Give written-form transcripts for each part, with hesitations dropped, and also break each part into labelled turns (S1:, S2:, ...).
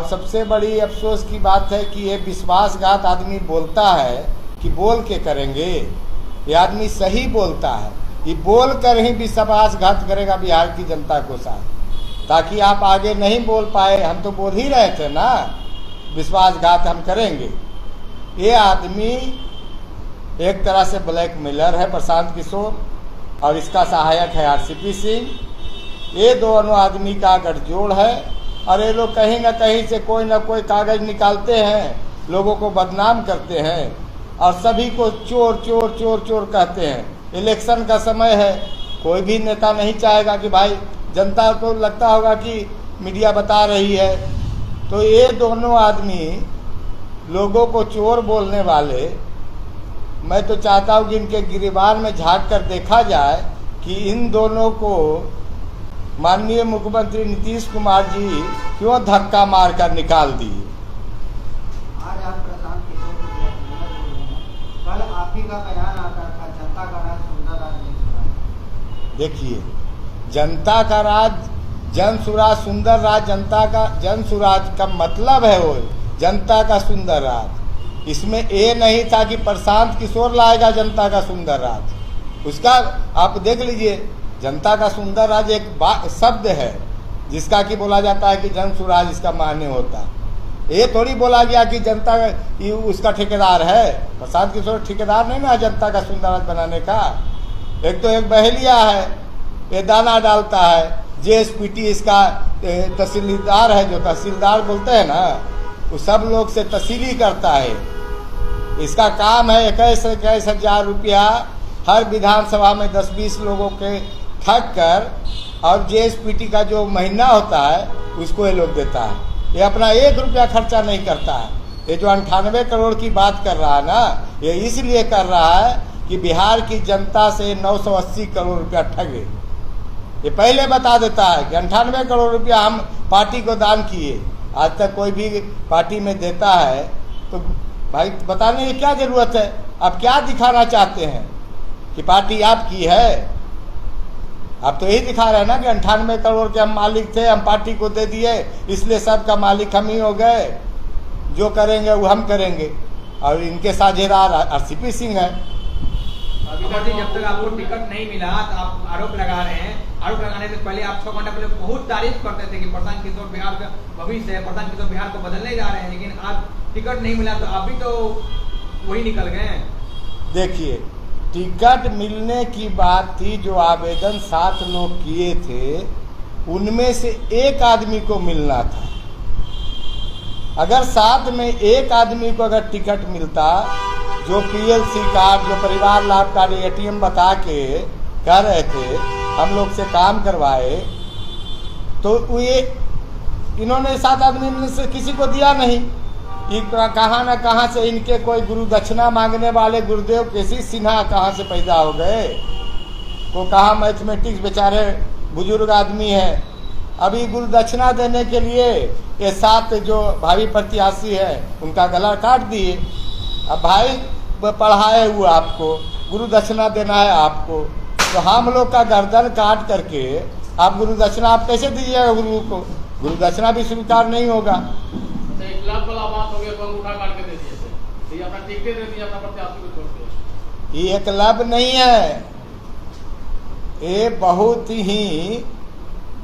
S1: सबसे बड़ी अफसोस की बात है कि ये विश्वासघात आदमी बोलता है कि बोल के करेंगे। ये आदमी सही बोलता है, ये बोल कर ही विश्वासघात करेगा बिहार की जनता को साथ, ताकि आप आगे नहीं बोल पाए। हम तो बोल ही रहे थे ना विश्वासघात हम करेंगे। ये आदमी एक तरह से ब्लैकमेलर है प्रशांत किशोर, और इसका सहायक है आरसीपी सिंह। ये दोनों आदमी का गठजोड़ है, और ये लोग कहीं ना कहीं से कोई ना कोई कागज निकालते हैं, लोगों को बदनाम करते हैं और सभी को चोर चोर चोर चोर कहते हैं। इलेक्शन का समय है, कोई भी नेता नहीं चाहेगा कि भाई जनता को लगता होगा कि मीडिया बता रही है। तो ये दोनों आदमी लोगों को चोर बोलने वाले, मैं तो चाहता हूँ कि इनके गिरबान में झांक कर देखा जाए कि इन दोनों को माननीय मुख्यमंत्री नीतीश कुमार जी क्यों धक्का मारकर निकाल दिए।
S2: आज आप प्रशांत किशोर को बोल रहे हैं, कल आप ही का बयान आता था जनता का राज सुंदर राज नहीं सुराज।
S1: देखिए, जनता का राज जन सुराज सुंदर राज, जनता का जन सुराज का मतलब है वो जनता का सुंदर राज। इसमें ये नहीं था कि प्रशांत किशोर लाएगा जनता का सुंदर राज। उसका आप देख लीजिए, जनता का सुंदर राज एक शब्द है जिसका कि बोला जाता है कि जन सुराज इसका मान्य होता है। ये थोड़ी बोला गया कि जनता उसका ठेकेदार है। प्रशांत किशोर ठेकेदार नहीं ना जनता का सुंदर राज बनाने का। एक तो एक बहेलिया है, ये दाना डालता है। जेएसपीटी इसका तहसीलदार है, जो तहसीलदार बोलते हैं ना, वो सब लोग से तहसीली करता है। इसका काम है 21 हजार रुपया हर विधानसभा में 10-20 लोगों के ठग कर, और जेएसपीटी का जो महीना होता है उसको ये लोग देता है। ये अपना 1 रुपया खर्चा नहीं करता है। ये जो 98 करोड़ की बात कर रहा है ना, ये इसलिए कर रहा है कि बिहार की जनता से 980 करोड़ रुपया ठगे। ये पहले बता देता है कि 98 करोड़ रुपया हम पार्टी को दान किए। आज तक कोई भी पार्टी में देता है तो भाई बताने की क्या जरूरत है। आप क्या दिखाना चाहते हैं कि पार्टी आपकी है? आप तो यही दिखा रहे हैं ना कि 98 करोड़ के हम मालिक थे, हम पार्टी को दे दिए, इसलिए सबका मालिक हम ही हो गए, जो करेंगे वो हम करेंगे। और इनके साझेदार आरसीपी सिंह है।
S3: अभी तक जब तक आपको टिकट नहीं मिला तो आप आरोप लगा रहे हैं। आरोप लगाने से पहले आप 6 घंटे पहले बहुत तारीफ करते थे कि प्रशांत किशोर बिहार का भविष्य है, प्रशांत किशोर बिहार को बदलने जा रहे हैं, लेकिन आज टिकट नहीं मिला तो आप भी तो वही निकल गए।
S1: देखिए, टिकट मिलने की बात थी। जो आवेदन 7 लोग किए थे उनमें से एक आदमी को मिलना था। अगर 7 में एक आदमी को अगर टिकट मिलता, जो पीएलसी कार्ड, जो परिवार लाभ कार्ड, एटीएम बता के कह रहे थे हम लोग से काम करवाए, तो ये इन्होंने 7 आदमी में से किसी को दिया नहीं। कहाँ न कहाँ से इनके कोई गुरु दक्षिणा मांगने वाले गुरुदेव केसी सिन्हा कहाँ से पैदा हो गए। को कहा मैथमेटिक्स बेचारे बुजुर्ग आदमी है, अभी गुरु दक्षिणा देने के लिए ये 7 जो भावी प्रत्याशी है उनका गला काट दिए। अब भाई पढ़ाए हुए आपको, गुरु दक्षिणा देना है आपको, तो हम लोग का गर्दन काट करके आप गुरु दक्षिणा आप कैसे दीजिएगा गुरु को? गुरु दक्षिणा भी स्वीकार नहीं होगा।
S4: एक लाख वाला बात हो गया, बंद उठा काट के दे दिए थे, ये अपना टिकट दे दिया, अपना प्रत्याशी को छोड़ दिया।
S1: ये एक लाभ नहीं है, ये बहुत ही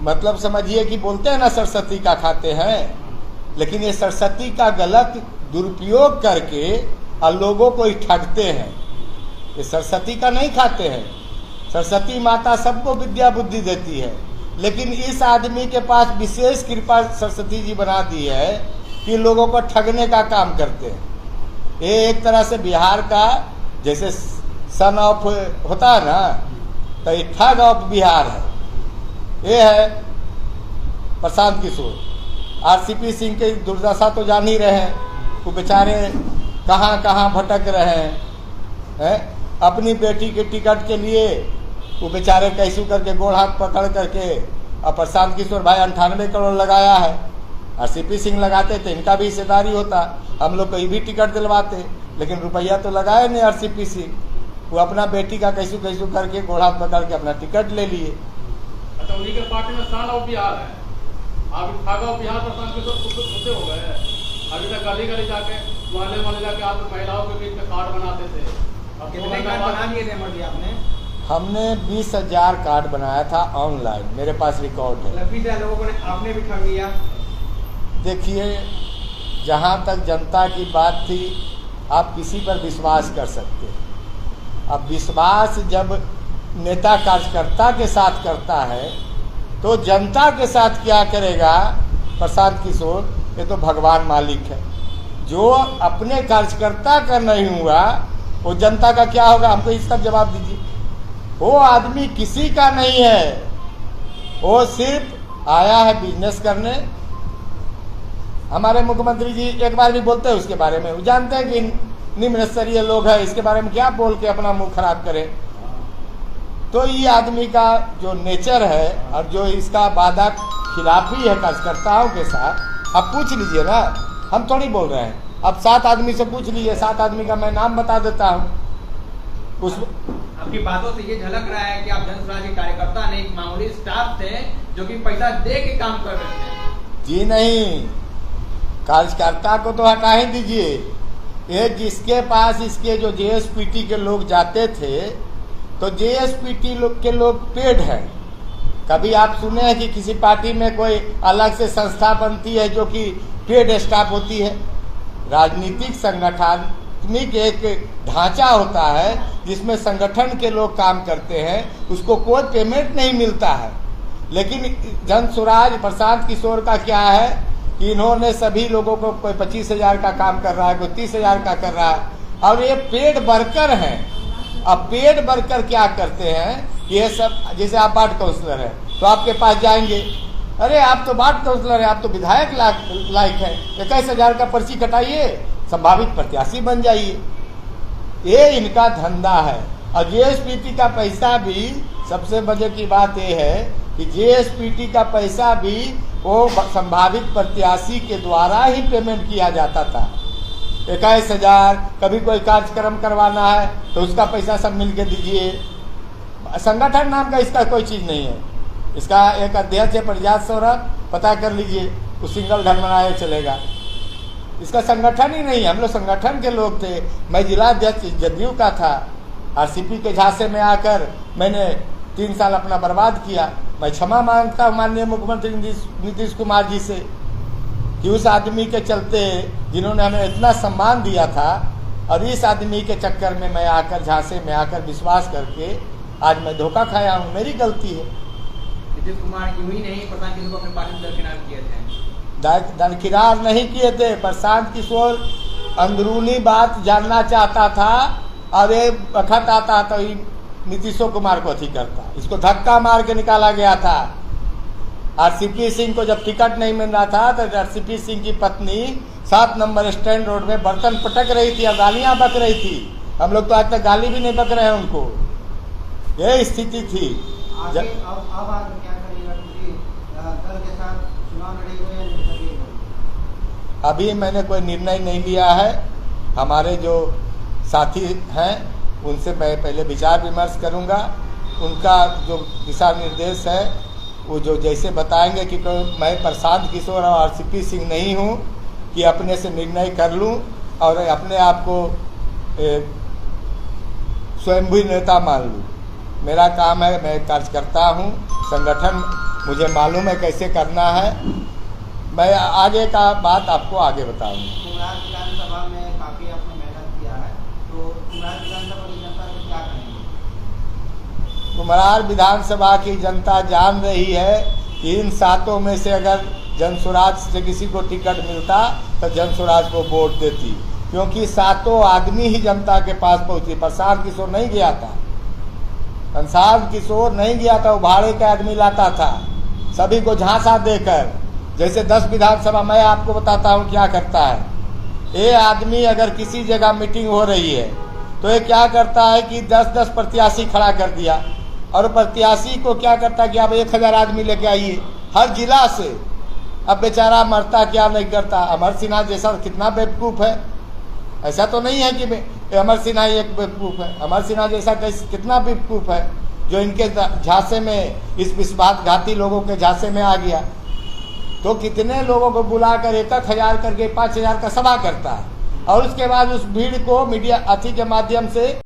S1: मतलब समझिए कि बोलते हैं ना सरस्वती का खाते हैं, लेकिन ये सरस्वती का गलत दुरुपयोग करके और लोगों को ही ठगते हैं। ये सरस्वती का नहीं खाते हैं। सरस्वती माता सबको विद्या बुद्धि देती है, लेकिन इस आदमी के पास विशेष कृपा सरस्वती जी बना दी है कि लोगों को ठगने का काम करते हैं। ये एक तरह से बिहार का जैसे सन ऑफ होता है ना, तो ये ठग ऑफ बिहार है। ये है प्रशांत किशोर। आरसीपी सिंह की दुर्दशा तो जान ही रहे हैं, वो बेचारे कहाँ कहाँ भटक रहे हैं। अपनी बेटी के टिकट के लिए वो बेचारे कैसे करके गोड़ हाथ पकड़ करके, और प्रशांत किशोर भाई 98 करोड़ लगाया है। आरसीपी सिंह लगाते तो इनका भी हिस्सेदारी होता, हम लोग कहीं भी टिकट दिलवाते, लेकिन रुपया तो लगाए नहीं आरसीपी सिंह। वो अपना बेटी का कैसे करके गोड़ हाथ पकड़ के अपना टिकट ले लिए।
S4: अच्छा, उन्हीं के पार्टी में सन ऑफ बिहार है। आप इत्तेफाक और बिहार प्रशांत किशोर खुद हो गए। अभी तक गली गली जाके मोहल्ले जाके आप महिलाओं के बीच में कार्ड बनाते थे। अब
S3: कितने कार्ड बना दिए थे मोदी आपने?
S1: हमने 20,000 कार्ड बनाया था ऑनलाइन, मेरे पास रिकॉर्ड है।
S3: 20,000 लोगों ने आपने भी ठग लिया।
S1: देखिए, जहाँ तक जनता की बात थी, आप किसी पर विश्वास कर सकते हैं। अब विश्वास जब नेता कार्यकर्ता के साथ करता है तो जनता के साथ क्या करेगा प्रशांत किशोर, ये तो भगवान मालिक है। जो अपने कार्यकर्ता का नहीं हुआ वो जनता का क्या होगा, हमको इसका जवाब दीजिए। वो आदमी किसी का नहीं है, वो सिर्फ आया है बिजनेस करने। हमारे मुख्यमंत्री जी एक बार भी बोलते हैं उसके बारे में, वो जानते हैं कि निम्न स्तरीय लोग हैं, इसके बारे में क्या बोल के अपना मुंह खराब करें। तो ये आदमी का जो नेचर है और जो इसका वादा खिलाफी है कार्यकर्ताओं के साथ, आप पूछ लीजिए ना, हम थोड़ी बोल रहे हैं। अब 7 आदमी से पूछ लीजिए, 7 आदमी का मैं नाम बता देता हूँ। उस
S3: आपकी बातों से ये झलक रहा है कि आप जन स्वराज के कार्यकर्ता नहीं, एक मामूली स्टाफ थे जो कि पैसा दे के काम कर रहे थे।
S1: जी नहीं, कार्यकर्ता को तो हटा ही दीजिए। ये जिसके पास इसके जो जेएसपीटी के लोग जाते थे, तो जेएसपीटी के लोग पेड है। कभी आप सुने हैं कि किसी पार्टी में कोई अलग से संस्था बनती है जो कि पेड स्टाफ होती है? राजनीतिक संगठनिक एक ढांचा होता है जिसमें संगठन के लोग काम करते हैं, उसको कोई पेमेंट नहीं मिलता है। लेकिन जन स्वराज प्रशांत किशोर का क्या है कि इन्होंने सभी लोगों को, कोई 25,000 का काम कर रहा है, कोई 30,000 का कर रहा है, और ये पेड वर्कर हैं। अब पेड वर्कर क्या करते हैं, ये सब, जैसे आप वार्ड काउंसलर हैं तो आपके पास जाएंगे, अरे आप तो वार्ड काउंसलर हैं, आप तो विधायक लायक हैं, 21,000 का पर्ची कटाइए, संभावित प्रत्याशी बन जाइए। ये इनका धंधा है। और जेएसपीटी का पैसा भी, सबसे मजे की बात यह है कि जेएसपीटी का पैसा भी वो संभावित प्रत्याशी के द्वारा ही पेमेंट किया जाता था। 21,000, कभी कोई कार्यक्रम करवाना है तो उसका पैसा सब मिल के दीजिए। संगठन नाम का इसका कोई चीज़ नहीं है। इसका एक अध्यक्ष है प्रजात सौरभ, पता कर लीजिए, वो सिंगल ढंग बनाया चलेगा। इसका संगठन ही नहीं है। हम लोग संगठन के लोग थे। मैं जिला अध्यक्ष जदयू का था, आरसीपी के झांसे में आकर मैंने 3 साल अपना बर्बाद किया। मैं क्षमा मांगता हूँ माननीय मुख्यमंत्री नीतीश कुमार जी से कि उस आदमी के चलते जिन्होंने हमें इतना सम्मान दिया था, और इस आदमी के चक्कर में मैं आकर झांसे में आकर विश्वास करके आज मैं धोखा खाया हूँ। मेरी गलती है।
S3: नीतीश कुमार यूं ही नहीं, प्रशांत किशोर को अपने पार्टी में दरकिनार किए थे।
S1: दरकिनार नहीं किए थे। प्रशांत किशोर अंदरूनी बात जानना चाहता था और ये वक्त आता तो नीतीशो कुमार को अथी करता। इसको धक्का मार के निकाला गया था। आरसीपी सिंह को जब टिकट नहीं मिल रहा था तो आरसीपी सिंह की पत्नी 7 नंबर स्टैंड रोड में बर्तन पटक रही थी और गालियां बक रही थी। हम लोग तो आज तक गाली भी नहीं बक रहे हैं उनको। यह स्थिति थी।
S2: अब आप क्या करिएगा? दल के साथ चुनाव लड़ेंगे या नहीं लड़ेंगे?
S1: अभी मैंने कोई निर्णय नहीं लिया है। हमारे जो साथी हैं उनसे मैं पहले विचार विमर्श करूंगा। उनका जो दिशा निर्देश है वो जो जैसे बताएंगे कि मैं प्रशांत किशोर और आरसीपी सिंह नहीं हूं कि अपने से निर्णय कर लूं और अपने आप को स्वयंभू नेता मान लूं। मेरा काम है, मैं कार्यकर्ता हूं, संगठन मुझे मालूम है कैसे करना है। मैं आगे का बात आपको आगे बताऊंगा।
S2: कुमरार विधानसभा में काफी आपने मेहनत किया है, तो कुमरार विधानसभा की जनता से क्या कहेंगे?
S1: कुमरार विधानसभा की जनता जान रही है कि इन 7 में से अगर जन स्वराज से किसी को टिकट मिलता तो जन स्वराज को वोट देती, क्योंकि 7 आदमी ही जनता के पास पहुंची। प्रशांत किशोर नहीं गया था। प्रशांत किशोर नहीं गया था, वो भाड़े का आदमी लाता था सभी को झांसा देकर। जैसे 10 विधानसभा मैं आपको बताता हूँ क्या करता है। ये आदमी अगर किसी जगह मीटिंग हो रही है तो ये क्या करता है कि 10-10 प्रत्याशी खड़ा कर दिया और प्रत्याशी को क्या करता है कि आप 1,000 आदमी लेके आइए हर जिला से। अब बेचारा मरता क्या नहीं करता। अमर सिन्हा जैसा कितना बेवकूफ़ है। ऐसा तो नहीं है कि अमर सिन्हा ही एक बेवकूफ़ है। अमर सिन्हा जैसा कितना बेवकूफ़ है जो इनके झांसे में, इस विश्वासघाती लोगों के झांसे में आ गया। तो कितने लोगों को बुलाकर 1,000 करके 5,000 का सभा करता है और उसके बाद उस भीड़ को मीडिया अथी के माध्यम से